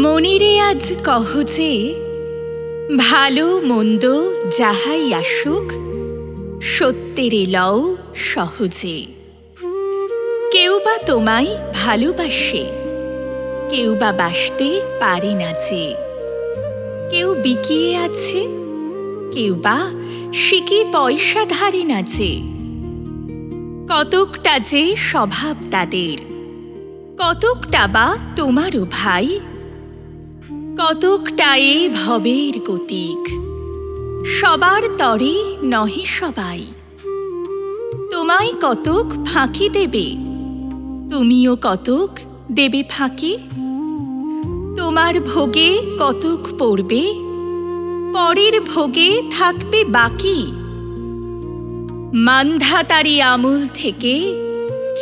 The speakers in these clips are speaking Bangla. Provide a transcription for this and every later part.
মনিরে আজ কহ যে, ভালো মন্দ যাহাই আসুক, সত্যেরে লও সহজে। কেউ বা তোমায় ভালোবাসে, কেউ বা বাসতে পারে না যে। কেউ বিকিয়ে আছে, কেউ বা সিকি পয়সা ধারে না যে। কতকটা যে স্বভাব তাদের, কতকটা বা তোমারও ভাই, কতকটা এ ভবের গতিক, সবার তরে নহে সবাই। তোমায় কতক ফাঁকি দেবে, তুমিও কতক দেবে ফাঁকি। তোমার ভোগে কতক পড়বে, পরের ভোগে থাকবে বাকি। মান্ধাতারি আমল থেকে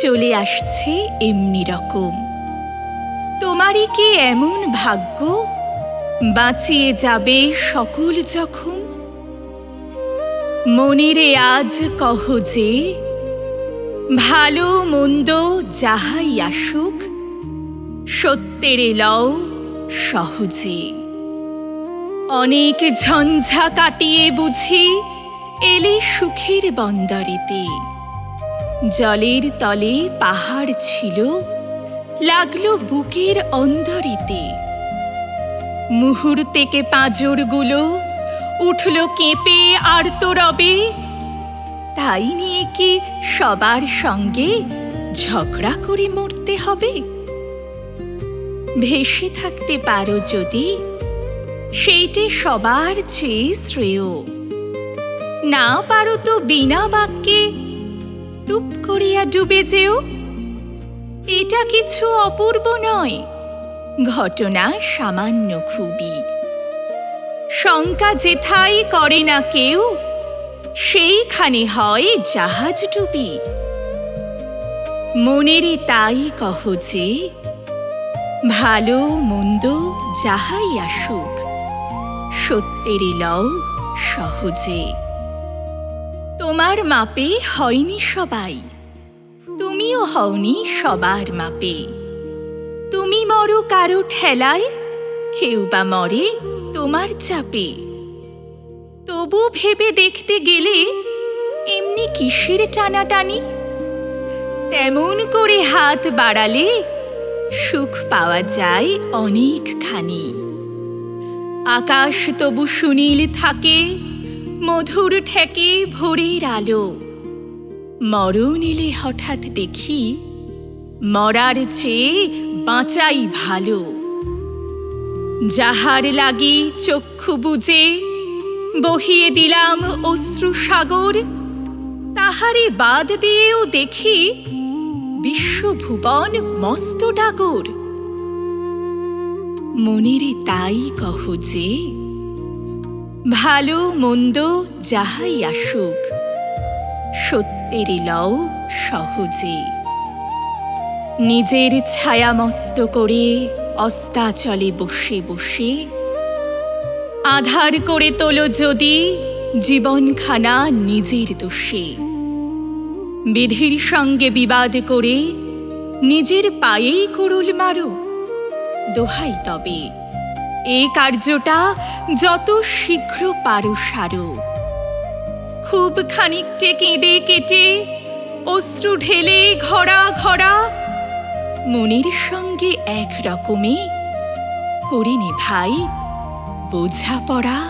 চলে আসছে এমনি রকম। তোমারই কি এমন ভাগ্য, বাঁচিয়ে যাবে সকল জখম? মনিরে আজ কহ যে, ভালো মন্দ যাহাই আসুক, সত্যেরে লও সহজে। অনেক ঝঞ্ঝা কাটিয়ে বুঝি এলে সুখের বন্দরেতে। জলের তলে পাহাড় ছিল, লাগলো বুকের অন্দরেতে। মুহূর্তেকে পাঁজরগুলো উঠল কেঁপে আর্তরবে। তাই নিয়ে কি সবার সঙ্গে ঝগড়া করে মরতে হবে? ভেসে থাকতে পারো যদি, সেইটে সবার চেয়ে শ্রেয়। না পারো তো বিনা বাক্যে টুপ করিয়া ডুবে যেও। এটা কিছু অপূর্ব নয়, ঘটনা সামান্য খুবই। শঙ্কা যেথায় করে না কেউ, সেইখানে হয় জাহাজ ডুবি। মনেরে তাই কহ যে, ভালো মন্দ যাহাই আসুক, সত্যেরে লও সহজে। তোমার মাপে হয়নি সবাই, তুমিও হওনি সবার মাপে। তুমি মরো কারো ঠেলায়, কেউ বা মরে তোমার চাপে। তবু ভেবে দেখতে গেলে এমনি কিসের টানাটানি? তেমন করে হাত বাড়ালে সুখ পাওয়া যায় অনেকখানি। আকাশ তবু সুনীল থাকে, মধুর ঠেকে ভোরের আলো। মরণ এলে হঠাৎ দেখি, মরার চেয়ে বাঁচাই ভালো। যাহার লাগি চক্ষু বুজে বহিয়ে দিলাম অশ্রু সাগর, তাহারে বাদ দিয়েও দেখি বিশ্বভুবন মস্ত ডাগর। মনেরে তাই কহ যে, ভালো মন্দ যাহাই আসুক, সত্যেরে লও সহজে। নিজের ছায়া মস্ত করে অস্তাচলে বসে বসে, আধার করে তোলো যদি জীবনখানা নিজের দোষে। বিধির সঙ্গে বিবাদ করে নিজের পায়েই কুড়ুল মারো। দোহাই তবে এই কার্যটা যত শীঘ্র পারো সারো। খুব খানিকটে কেঁদে কেটে অশ্রু ঢেলে ঘরা ঘরা, মনের সঙ্গে এক রকমে করে নে ভাই বোঝাপড়া।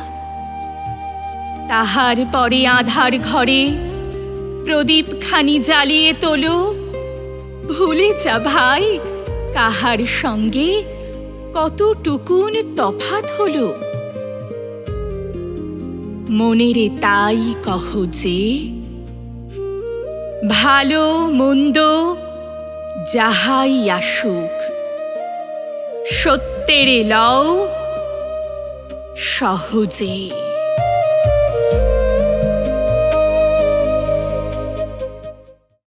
তাহার পরে আধার ঘরে প্রদীপ খানি জ্বালিয়ে তোলো। ভুলে যা ভাই কাহার সঙ্গে কতটুকুন তফাৎ হলো। মনেরে তাই কহ যে, ভালো মন্দ যাহাই আসুক, সত্যেরে লও সহজে।